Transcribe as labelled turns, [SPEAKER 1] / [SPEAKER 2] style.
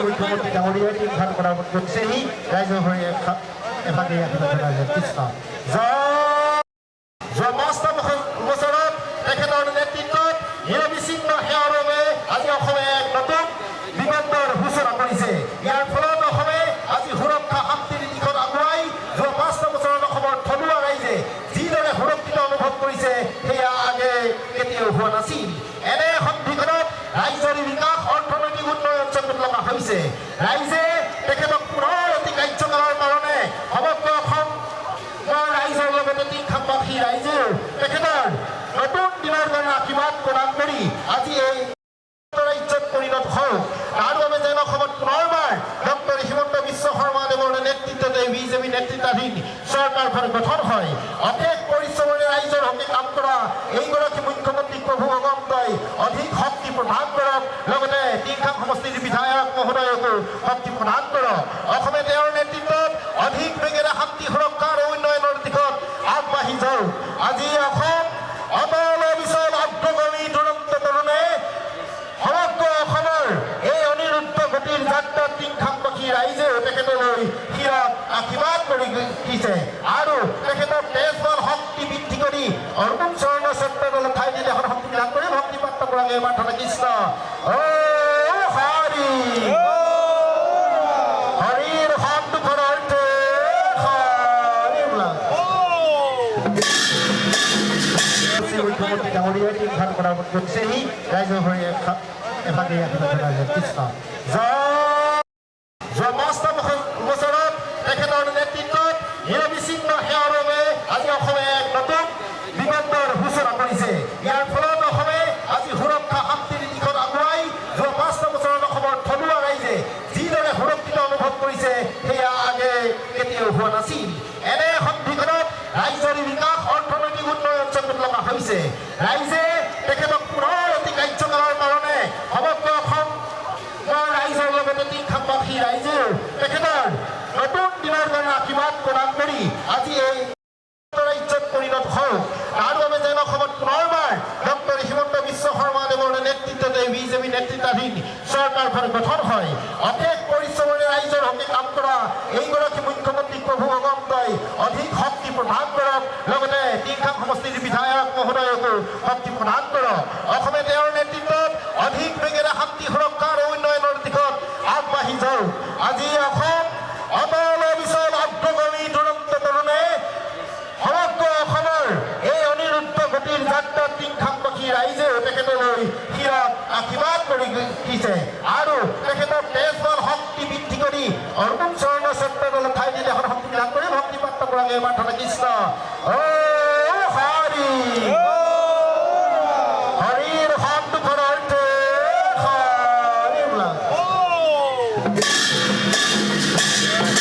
[SPEAKER 1] মুখ্যমন্ত্ৰী ডাঙৰীয়াই টিংখান কৰাৰ সেই ৰাইজৰ হৈ এভাগে কৃষ্ণ যোৱা ৫ বছৰত তেখেতৰ নেতৃত্বত নিৰবিচ্ছিন্ন সেৱাৰ বাবে আজি অসমে এক নতুন দিগন্তৰ সূচনা কৰিছে। ইয়াৰ ফলত অসমে আজি সুৰক্ষা শান্তিৰ দিশত আগুৱাই যোৱা ৫ বছৰত অসমৰ থলুৱা ৰাইজে যিদৰে সুৰক্ষিত অনুভৱ কৰিছে সেয়া আগে কেতিয়াও হোৱা নাছিল। এনে সন্ধিখনত ৰাইজৰ বিকাশ অৰ্থনৈতিক উন্নয়ন চকুত লগা হৈছে। ৰাইজে তেখেতক পুনৰ অতি কাৰ্যকালৰ কাৰণে সমগ্ৰ অসম ৰাইজৰ লগতে টিংখামবাসী ৰাইজেও তেখেতৰ নতুন দিনৰ কাৰণে আশীৰ্বাদ প্ৰদান কৰি আজি এই ৰাজ্যত পৰিণত হওক তাৰ বাবে যেন অসমত পুনৰবাৰ ডক্টৰ হিমন্ত বিশ্ব শৰ্মাদেৱৰ নেতৃত্বতে বিজেপি নেতৃত্বাধীন চৰকাৰখন গঠন হয়। অশেষ পৰিশ্ৰমেৰে ৰাইজৰ হকে কাম কৰা এইগৰাকী মুখ্যমন্ত্ৰী প্ৰভু ভগৱন্তই অধিক শক্তি প্ৰদান কৰক, লগতে টিংখাম সমষ্টিৰ বিধায়ক মহোদয়কো শক্তি প্ৰদান কৰক। অসমে তেওঁৰ নেতৃত্বত অধিক বেগেৰে শান্তি সুৰক্ষা আৰু উন্নয়নৰ দিশত আগবাঢ়ি যাওক। আজি অসম অটল অবিচল অগ্ৰগামী দুৰন্ত তৰুণে সমগ্ৰ অসমৰ এই অনিৰুদ্ধ গতিৰ যাত্ৰাত টিংখামবাসী ৰাইজেও তেখেতলৈ শিৰত আশীৰ্বাদ কৰি দিছে আৰু তেখেতৰ তেজবল শক্তি বৃদ্ধি কৰি অৰ্জুন চৰণ চন্দ্ৰদলে ঠাই দি এখন শক্তি লাভ কৰি ভক্তি প্ৰাপ্ত কৰাগে প্ৰাৰ্থনা কৃষ্ণ হৰি হৰিৰ সৎ দুখৰ অৰ্থে মুখ্যমন্ত্ৰী ডাঙৰীয়াই টিংখান কৰাৰ সেই ৰাইজৰ হৈ এভাগে কৃষ্ণ যোৱা ৫ বছৰত তেখেতৰ নেতৃত্বত নিৰবিচ্ছিন্ন সেৱাৰ বাবে আজি অসমে এক নতুন দিগন্তৰ সূচনা কৰিছে। ইয়াৰ ফলত অসমে আজি সুৰক্ষা শান্তিৰ দিশত আগুৱাই যোৱা ৫ বছৰত অসমৰ থলুৱা ৰাইজে যিদৰে সুৰক্ষিত অনুভৱ কৰিছে সেয়া আগে কেতিয়াও হোৱা নাছিল। এনে সন্ধিখনত ৰাইজৰ বিকাশ অৰ্থনৈতিক উন্নয়ন চকুত লগা হৈছে। ৰাইজে তেখেতক পুনৰ অতি কাৰ্যকালৰ কাৰণে সমগ্ৰ অসম ৰাইজৰ লগতে টিংখামবাসী ৰাইজেও তেখেতৰ নতুন দিনৰ কাৰণে আশীৰ্বাদ প্ৰদান কৰি আজি এই ৰাজ্যত পৰিণত হওক তাৰ বাবে যেন অসমত পুনৰবাৰ ডক্টৰ হিমন্ত বিশ্ব শৰ্মাদেৱৰ নেতৃত্বতে বিজেপি নেতৃত্বাধীন চৰকাৰখন গঠন হয়। অশেষ পৰিশ্ৰমেৰে ৰাইজৰ হকে কাম কৰা এইগৰাকী মুখ্যমন্ত্ৰী প্ৰভু ভগৱন্তই অধিক শক্তি প্ৰদান কৰক, লগতে টিংখাম সমষ্টিৰ বিধায়ক মহোদয়কো শক্তি প্ৰদান কৰক। অসমে তেওঁৰ নেতৃত্বত অধিক বেগেৰে শান্তি সুৰক্ষা আৰু উন্নয়নৰ দিশত আগবাঢ়ি যাওক। আজি অসম অটল অবিচল অগ্ৰগামী দুৰন্ত তৰুণে সমগ্ৰ অসমৰ এই অনিৰুদ্ধ গতিৰ যাত্ৰাত টিংখামবাসী ৰাইজেও তেখেতলৈ শিৰত আশীৰ্বাদ কৰি দিছে আৰু তেখেতৰ তেজবল শক্তি বৃদ্ধি কৰি অৰ্জুন চৰণ চন্দ্ৰদলে ঠাই দি এখন শক্তি লাভ কৰি ভক্তি প্ৰাপ্ত কৰাগে প্ৰাৰ্থনা কৃষ্ণ